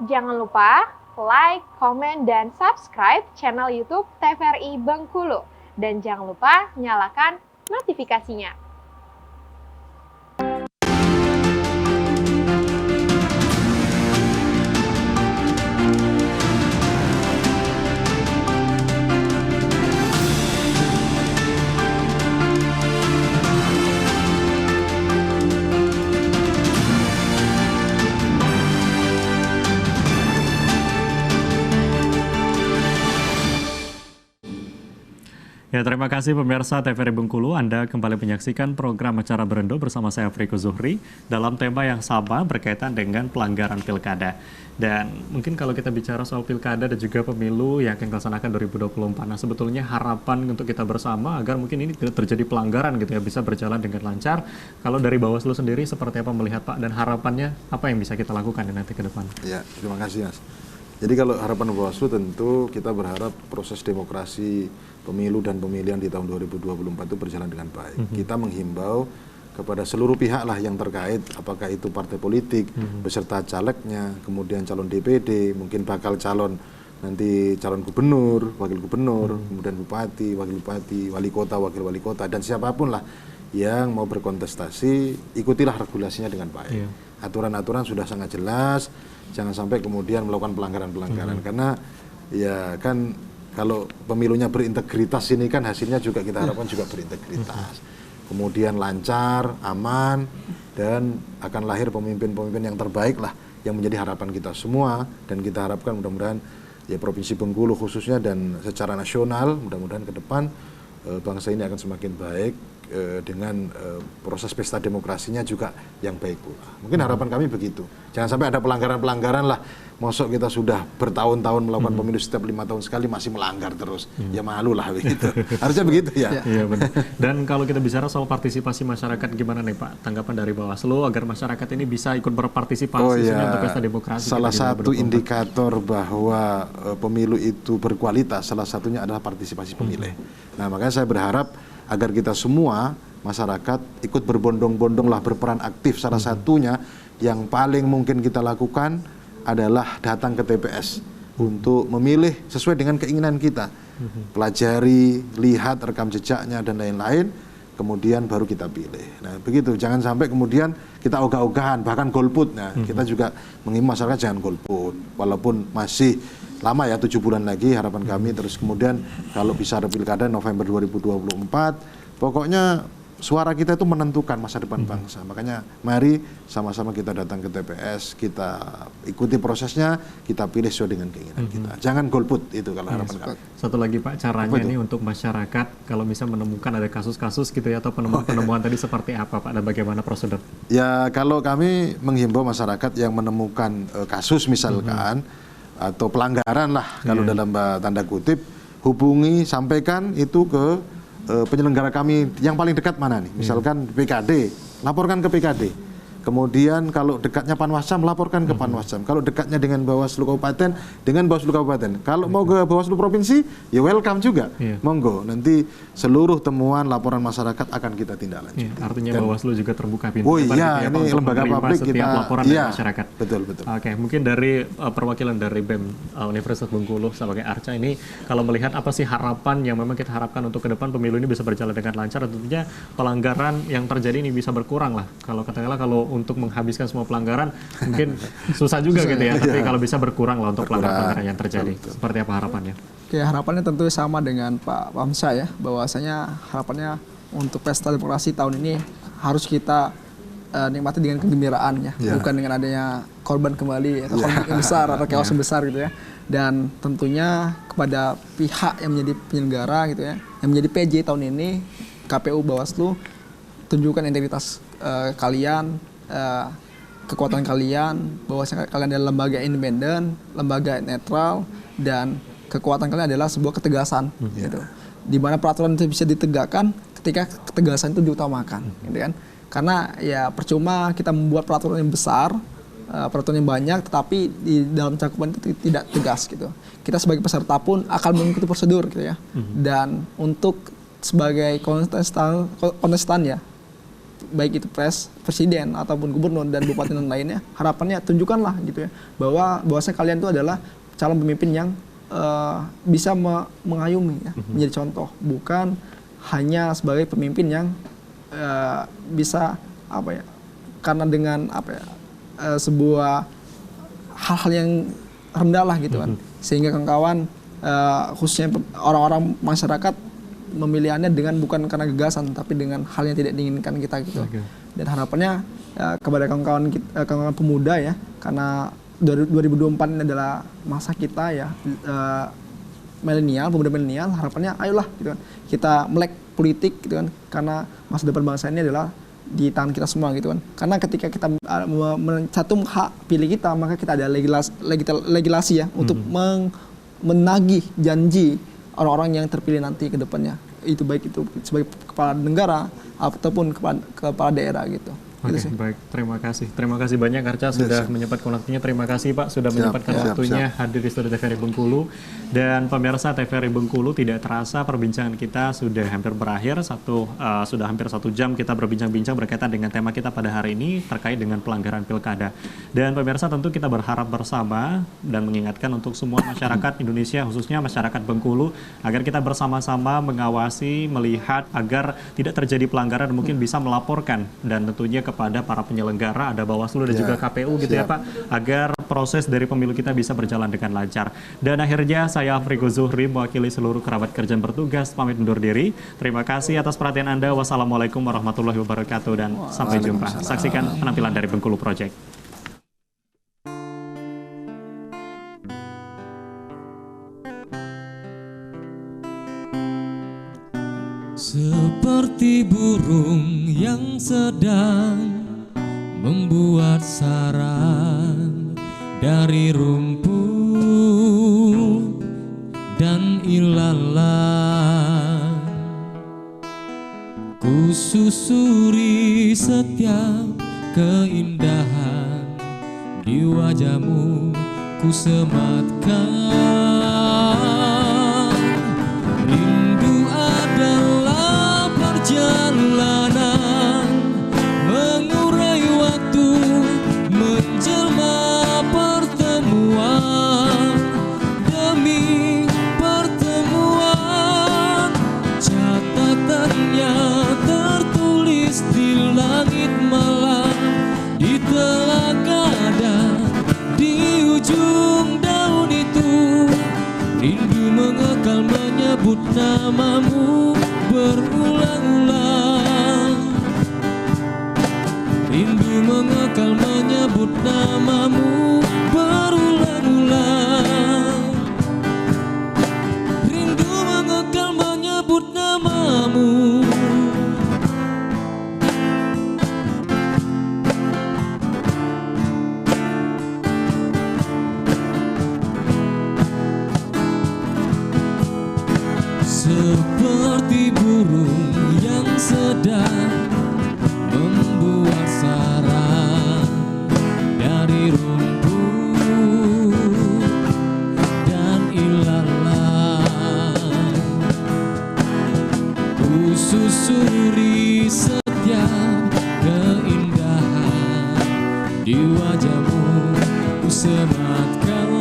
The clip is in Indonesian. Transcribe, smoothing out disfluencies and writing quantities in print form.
Jangan lupa like, komen, dan subscribe channel YouTube TVRI Bengkulu. Dan jangan lupa nyalakan notifikasinya. Ya, terima kasih pemirsa TVRI Bengkulu. Anda kembali menyaksikan program Acara Berendo bersama saya Friko Zuhri dalam tema yang sama berkaitan dengan pelanggaran pilkada. Dan mungkin kalau kita bicara soal pilkada dan juga pemilu yang akan dilaksanakan 2024, nah sebetulnya harapan untuk kita bersama agar mungkin ini tidak terjadi pelanggaran gitu ya, bisa berjalan dengan lancar. Kalau dari Bawaslu sendiri seperti apa melihat Pak, dan harapannya apa yang bisa kita lakukan nanti ke depan? Ya, terima kasih Mas. Jadi kalau harapan Bawaslu tentu kita berharap proses demokrasi pemilu dan pemilihan di tahun 2024 itu berjalan dengan baik. Kita menghimbau kepada seluruh pihak lah yang terkait, apakah itu partai politik, beserta calegnya, kemudian calon DPD, mungkin bakal calon nanti calon gubernur, wakil gubernur, kemudian bupati, wakil bupati, wali kota, wakil wali kota, dan siapapun lah yang mau berkontestasi, ikutilah regulasinya dengan baik. Aturan-aturan sudah sangat jelas, jangan sampai kemudian melakukan pelanggaran-pelanggaran, karena ya kan kalau pemilunya berintegritas ini kan hasilnya juga kita harapkan juga berintegritas. Kemudian lancar, aman, dan akan lahir pemimpin-pemimpin yang terbaik lah, yang menjadi harapan kita semua, dan kita harapkan mudah-mudahan ya Provinsi Bengkulu khususnya dan secara nasional mudah-mudahan ke depan bangsa ini akan semakin baik dengan proses pesta demokrasinya juga yang baik pula. Mungkin harapan kami begitu. Jangan sampai ada pelanggaran-pelanggaran lah. Mosok kita sudah bertahun-tahun melakukan pemilu setiap 5 tahun sekali masih melanggar terus. Ya malu lah begitu. Harusnya begitu ya. Iya benar. Dan kalau kita bicara soal partisipasi masyarakat, gimana nih Pak tanggapan dari Bawaslu agar masyarakat ini bisa ikut berpartisipasi untuk pesta demokrasi? Salah satu indikator bahwa pemilu itu berkualitas, salah satunya adalah partisipasi pemilih. Nah makanya saya berharap agar kita semua masyarakat ikut berbondong-bondong lah, berperan aktif. Salah satunya yang paling mungkin kita lakukan adalah datang ke TPS untuk memilih sesuai dengan keinginan kita. Pelajari, lihat rekam jejaknya dan lain-lain, kemudian baru kita pilih. Nah begitu, jangan sampai kemudian kita ogah-ogahan, bahkan golput. Nah kita juga mengimbau masyarakat jangan golput, walaupun masih lama ya, 7 bulan lagi harapan kami. Terus kemudian kalau bisa ada pilkada November 2024, pokoknya suara kita itu menentukan masa depan bangsa. Makanya mari sama-sama kita datang ke TPS, kita ikuti prosesnya, kita pilih sesuai dengan keinginan kita. Jangan golput, itu kalau harapan kami. Satu lagi Pak, caranya nih untuk masyarakat kalau bisa menemukan ada kasus-kasus gitu ya, atau penemuan-penemuan tadi seperti apa Pak, dan bagaimana prosedur? Ya kalau kami menghimbau masyarakat yang menemukan kasus misalkan, atau pelanggaran lah kalau dalam tanda kutip, hubungi, sampaikan itu ke penyelenggara kami yang paling dekat mana nih, misalkan PKD, laporkan ke PKD. Kemudian kalau dekatnya Panwascam, laporkan ke Panwascam. Kalau dekatnya dengan Bawaslu Kabupaten, dengan Bawaslu Kabupaten. Kalau mau ke Bawaslu Provinsi, ya welcome juga. Monggo, nanti seluruh temuan laporan masyarakat akan kita tindak lanjuti. Artinya Bawaslu juga terbuka pintu. Oh iya, ini lembaga publik kita laporan dari masyarakat. Betul, betul. Oke, mungkin dari perwakilan dari BEM Universitas Bengkulu sebagai Arca ini, kalau melihat apa sih harapan yang memang kita harapkan untuk ke depan pemilu ini bisa berjalan dengan lancar, tentunya pelanggaran yang terjadi ini bisa berkurang lah. Kalau katakanlah kalau untuk menghabiskan semua pelanggaran mungkin susah juga gitu ya, tapi kalau bisa berkurang lah untuk pelanggaran yang terjadi. Seperti apa harapannya? Oke, harapannya tentu sama dengan Pak Pamsa ya, bahwasanya harapannya untuk pesta demokrasi tahun ini harus kita nikmati dengan kegembiraannya, bukan dengan adanya korban kembali atau korban yang besar atau chaos yang besar gitu ya. Dan tentunya kepada pihak yang menjadi penyelenggara gitu ya, yang menjadi PJ tahun ini, KPU, Bawaslu, tunjukkan integritas kalian, kekuatan kalian, bahwasanya kalian adalah lembaga independen, lembaga netral, dan kekuatan kalian adalah sebuah ketegasan, gitu. Di mana peraturan itu bisa ditegakkan ketika ketegasan itu diutamakan, gitu kan? Karena ya percuma kita membuat peraturan yang besar, peraturan yang banyak, tetapi di dalam cakupan itu tidak tegas, gitu. Kita sebagai peserta pun akan mengikuti prosedur, gitu ya. Dan untuk sebagai kontestan ya, baik itu presiden ataupun gubernur dan bupati dan lainnya, harapannya tunjukkanlah gitu ya bahwasanya kalian itu adalah calon pemimpin yang bisa mengayomi ya, menjadi contoh, bukan hanya sebagai pemimpin yang bisa apa ya, karena dengan apa ya, sebuah hal-hal yang rendah lah gitu kan, sehingga kawan-kawan khususnya orang-orang masyarakat memilihannya dengan bukan karena gagasan tapi dengan hal yang tidak diinginkan kita gitu. Dan harapannya kepada kawan-kawan pemuda ya, karena 2024 ini adalah masa kita ya, milenial, pemuda milenial, harapannya ayolah gitu kan, kita melek politik gitu kan, karena masa depan bangsa ini adalah di tangan kita semua gitu kan. Karena ketika kita mencatum hak pilih kita, maka kita ada legislasi ya untuk menagih janji orang-orang yang terpilih nanti ke depannya. Itu baik itu sebagai kepala negara ataupun kepala daerah gitu. Oke, baik. Terima kasih. Terima kasih banyak Arca sudah menyempatkan waktunya. Terima kasih Pak sudah menyempatkan waktunya hadir di studio TVRI Bengkulu. Dan pemirsa TVRI Bengkulu, tidak terasa perbincangan kita sudah hampir berakhir. Sudah hampir 1 jam kita berbincang-bincang berkaitan dengan tema kita pada hari ini terkait dengan pelanggaran pilkada. Dan pemirsa tentu kita berharap bersama dan mengingatkan untuk semua masyarakat Indonesia, khususnya masyarakat Bengkulu, agar kita bersama-sama mengawasi, melihat agar tidak terjadi pelanggaran dan mungkin bisa melaporkan, dan tentunya kepada para penyelenggara, ada Bawaslu dan juga KPU gitu ya Pak, agar proses dari pemilu kita bisa berjalan dengan lancar. Dan akhirnya saya Afriko Zuhri mewakili seluruh kerabat kerja yang bertugas pamit undur diri. Terima kasih atas perhatian Anda. Wassalamualaikum warahmatullahi wabarakatuh dan sampai jumpa. Saksikan penampilan dari Bengkulu Project. Seperti burung yang sedang membuat sarang dari rumput dan ilalang, ku susuri setiap keindahan di wajahmu, ku sematkan. Rindu adalah perjalanan mengurai waktu, menjelma pertemuan demi pertemuan. Catatannya tertulis di langit malam, di telaga dan di ujung daun itu. Rindu mengekal menyebut namamu berulang-ulang. Rindu mengekal menyebut namamu berulang-ulang. Rindu mengekal menyebut namamu. Seperti burung yang sedang membuat sarang dari rumput dan ilalang, ku susuri setiap keindahan di wajahmu, ku sematkan.